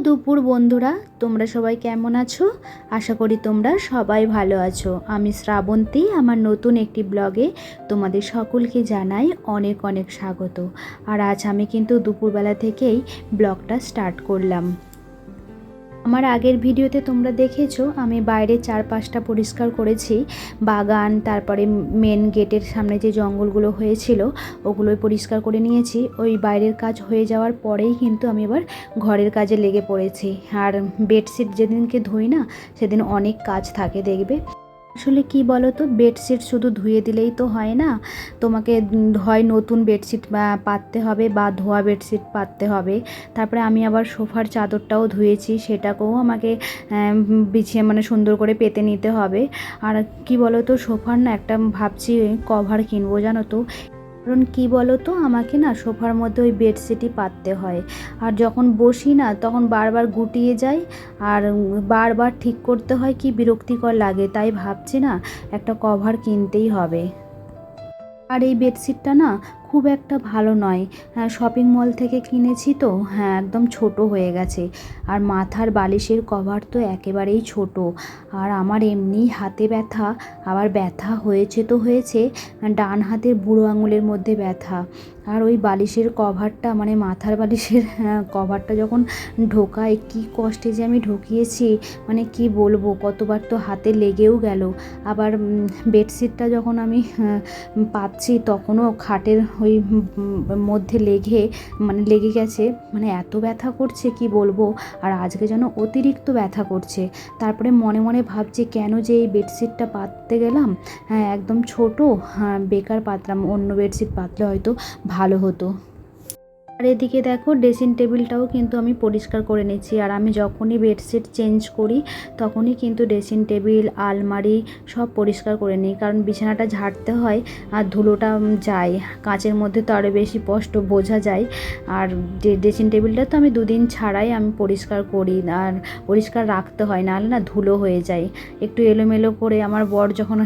দুপুর বন্ধুরা, তোমরা সবাই কেমন আছো? আশা করি তোমরা সবাই ভালো আছো। আমি শ্রাবন্তী, আমার নতুন একটি ব্লগে তোমাদের সকলকে জানাই অনেক অনেক স্বাগত। আর আজ আমি কিন্তু দুপুরবেলা থেকেই ব্লগটা স্টার্ট করলাম। আমার আগের ভিডিওতে তোমরা দেখেছো আমি বাইরে চারপাশটা পরিষ্কার করেছি, বাগান, তারপরে মেন গেটের সামনে যে জঙ্গলগুলো হয়েছিল ওগুলোই পরিষ্কার করে নিয়েছি। ওই বাইরের কাজ হয়ে যাওয়ার পরেই কিন্তু আমি এবার ঘরের কাজে লেগে পড়েছি। আর বেডশিট যেদিনকে ধুই না সেদিন অনেক কাজ থাকে, দেখবে। আসলে কি বলো তো, বেডশিট শুধু ধুয়ে দিলেই তো হয় না, তোমাকে হয় নতুন বেডশিট পাততে হবে বা ধোয়া বেডশিট পাততে হবে। তারপরে আমি আবার সোফার চাদরটাও ধুয়েছি, সেটাকেও আমাকে বিছিয়ে সুন্দর করে পেতে নিতে হবে। আর কি বলো তো, সোফার না একটা ভাবছি কভার কিনবো, জানো তো। কারণ কি বলো তো, আমাকে না সোফার মধ্যে ওই বেডশিটই পাততে হয়, আর যখন বসি না তখন বারবার গুটিয়ে যায় আর বারবার ঠিক করতে হয়, কি বিরক্তিকর লাগে। তাই ভাবছি না একটা কভার কিনতেই হবে। আর এই বেডশিটটা না খুব একটা ভালো নয়, শপিং মল থেকে কিনেছি তো, হ্যাঁ একদম ছোট হয়ে গেছে। আর মাথার বালিশের কভার তো একেবারেই ছোট। আর আমার এমনি হাতে ব্যথা, আবার ব্যথা হয়েছে তো হয়েছে, ডান হাতের বুড়ো আঙুলের মধ্যে ব্যথা। আর ওই বালিশের কভারটা মাথার বালিশের কভারটা যখন ঢোকায়, কি কষ্টে যে আমি ঢুকিয়েছি, কি বলবো, কতবার তো হাতে লেগেও গেল। আবার বেডশিটটা যখন আমি পাচ্ছি তখনও খাটের ওই মধ্যে লেগে গেছে, এত ব্যথা করছে কি বলবো। আর আজকে যেন অতিরিক্ত ব্যথা করছে। তারপরে মনে মনে ভাবছি কেন যে এই বেডশিটটা পাততে গেলাম, হ্যাঁ একদম ছোট, হ্যাঁ বেকার পাতলাম, অন্য বেডশিট পাতলে হয়তো ভালো হতো। আর এদিকে দেখো ড্রেসিং টেবিলটাও কিন্তু আমি পরিষ্কার করে নিচ্ছি। আর আমি যখনই বেডশিট চেঞ্জ করি তখনই কিন্তু ড্রেসিং টেবিল, আলমারি সব পরিষ্কার করে নিই, কারণ বিছানাটা ঝাড়তে হয় আর ধুলোটা যায় কাঁচের মধ্যে, তো আরও বেশি স্পষ্ট বোঝা যায়। আর ড্রেসিং টেবিলটা তো আমি দুদিন ছাড়াই আমি পরিষ্কার করি, আর পরিষ্কার রাখতে হয়, নাহলে না ধুলো হয়ে যায়। একটু এলোমেলো করে আমার বর যখন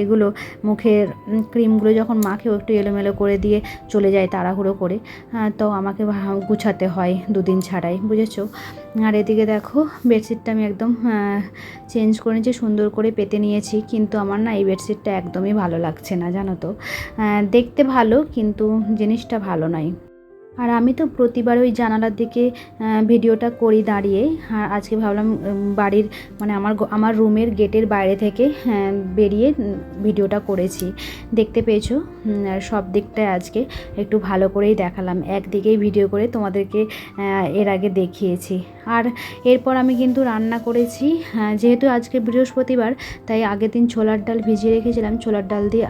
এগুলো মুখের ক্রিমগুলো যখন মাখেও একটু এলোমেলো করে দিয়ে চলে যায় তাড়াহুড়ো করে, তো আমাকে গুছাতে হয় দুদিন ছাড়াই, বুঝেছো। আর এদিকে দেখো বেডশিটটা আমি একদম চেঞ্জ করে নিয়েছি, সুন্দর করে পেতে নিয়েছি। কিন্তু আমার না এই বেডশিটটা একদমই ভালো লাগছে না, জানো তো। দেখতে ভালো কিন্তু জিনিসটা ভালো নয়। আর আমি তো প্রতিবার ওই জানালার দিকে ভিডিওটা করি দাঁড়িয়ে। আর আজকে ভাবলাম বাড়ির আমার রুমের গেটের বাইরে থেকে বেরিয়ে ভিডিওটা করেছি, দেখতে পেয়েছো। সব দিকটায় আজকে একটু ভালো করেই দেখালাম, একদিকেই ভিডিও করে তোমাদেরকে এর আগে দেখিয়েছি। আর এরপর আমি কিন্তু রান্না করেছি, যেহেতু আজকে বৃহস্পতিবার তাই আগের দিন ছোলার ডাল ভিজিয়ে রেখেছিলাম, ছোলার ডাল দিয়ে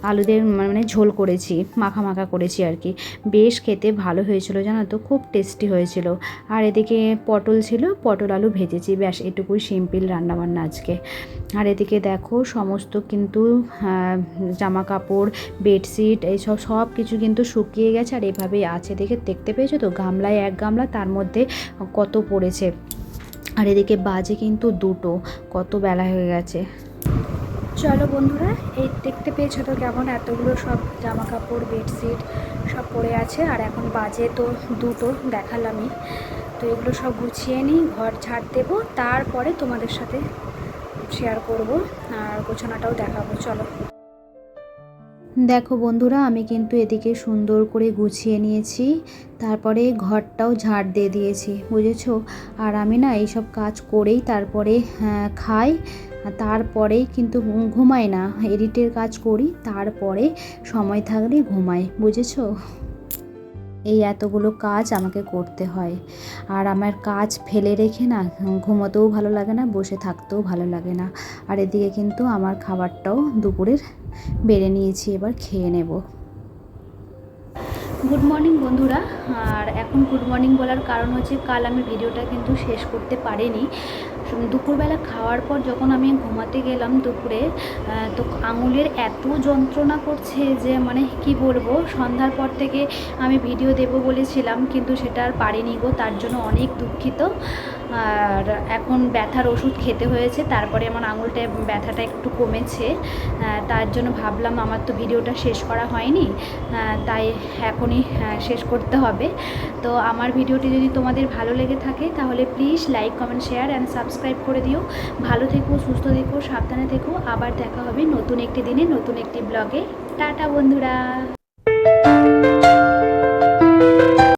আলু দিয়ে ঝোল করেছি, মাখা মাখা করেছি আর কি। বেশ খেতে ভালো হয়েছিল, জানো তো, খুব টেস্টি হয়েছিল। আর এদিকে পটল ছিল, পটল আলু ভেজেছি, ব্যাস এটুকুই সিম্পল রান্নাবান্না আজকে। আর এদিকে দেখো সমস্ত কিন্তু জামা কাপড়, বেডশিট এইসব সব কিছু কিন্তু শুকিয়ে গেছে, আর এভাবেই আছে। দেখতে পেয়েছো তো, গামলায় এক গামলা, তার মধ্যে কত পড়েছে। আর এদিকে বাজে কিন্তু 2টো, কত বেলা হয়ে গেছে। চলো বন্ধুরা, এই দেখতে পেয়েছো তো কেমন এতগুলো সব জামা কাপড়, বেডশিট সব পড়ে আছে। আর এখন বাজে তো 2টো, দেখালামই। তো এগুলো সব গুছিয়ে নিই, ঘর ঝাড় দেবো, তারপরে তোমাদের সাথে শেয়ার করব আর গোছানোটাও দেখাবো। চলো দেখো বন্ধুরা, আমি কিন্তু এদিকে সুন্দর করে গুছিয়ে নিয়েছি, তারপরে ঘরটাও ঝাড় দিয়ে দিয়েছি, বুঝেছো। আর আমি না এইসব কাজ করেই তারপরে খাই, তারপরেই কিন্তু ঘুমাই না, এডিটের কাজ করি, তারপরে সময় থাকলে ঘুমাই, বুঝেছো। এই এতগুলো কাজ আমাকে করতে হয়। আর আমার কাজ ফেলে রেখে না ঘুমোতেও ভালো লাগে না, বসে থাকতেও ভালো লাগে না। আর এদিকে কিন্তু আমার খাবারটাও দুপুরের বেড়ে নিয়েছি, এবার খেয়ে নেব। গুড মর্নিং বন্ধুরা। আর এখন গুড মর্নিং বলার কারণ হচ্ছে, কাল আমি ভিডিওটা কিন্তু শেষ করতে পারিনি। দুপুরবেলা খাওয়ার পর যখন আমি ঘুমাতে গেলাম দুপুরে, তো আঙুলের এত যন্ত্রণা করছে যে কি বলবো। সন্ধ্যার পর থেকে আমি ভিডিও দেব বলেছিলাম, কিন্তু সেটা আর পারিনি গো, তার জন্য অনেক দুঃখিত। আর এখন ব্যথার ওষুধ খেতে হয়েছে, তারপরে আমার আঙুলটা ব্যথাটা একটু কমেছে। তার জন্য ভাবলাম আমার তো ভিডিওটা শেষ করা হয়নি, তাই এখনই শেষ করতে হবে। তো আমার ভিডিওটি যদি তোমাদের ভালো লেগে থাকে তাহলে please like, comment, share and subscribe করে দিও। ভালো থেকো, সুস্থ থেকো, সাবধানে থেকো। আবার দেখা হবে নতুন একটি দিনে, নতুন একটি ব্লগে। টাটা বন্ধুরা।